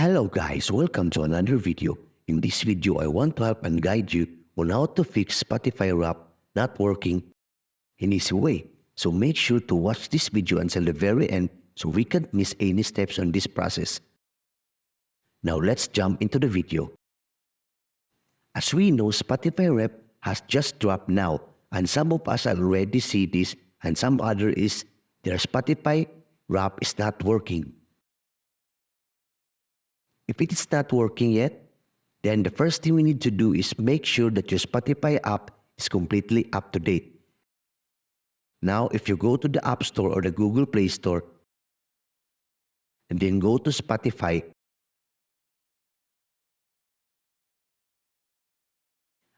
Hello guys, welcome to another video. In this video, I want to help and guide you on how to fix Spotify Wrap not working in easy way. So make sure to watch this video until the very end so we can't miss any steps on this process. Now let's jump into the video. As we know, Spotify Wrap has just dropped now, and some of us already see this and some other is their Spotify Wrap is not working. If it is not working yet, then the first thing we need to do is make sure that your Spotify app is completely up to date. Now, if you go to the App Store or the Google Play Store, and then go to Spotify,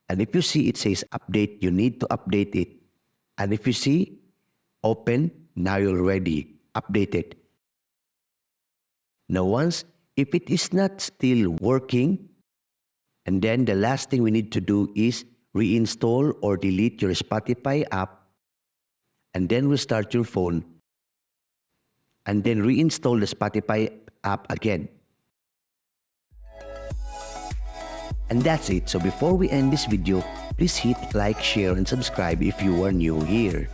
and if you see it says update, you need to update it. And if you see open, now you're ready, updated. Now if it is not still working, and then the last thing we need to do is reinstall or delete your Spotify app, and then restart your phone, and then reinstall the Spotify app again. And that's it. So before we end this video, please hit like, share, and subscribe if you are new here.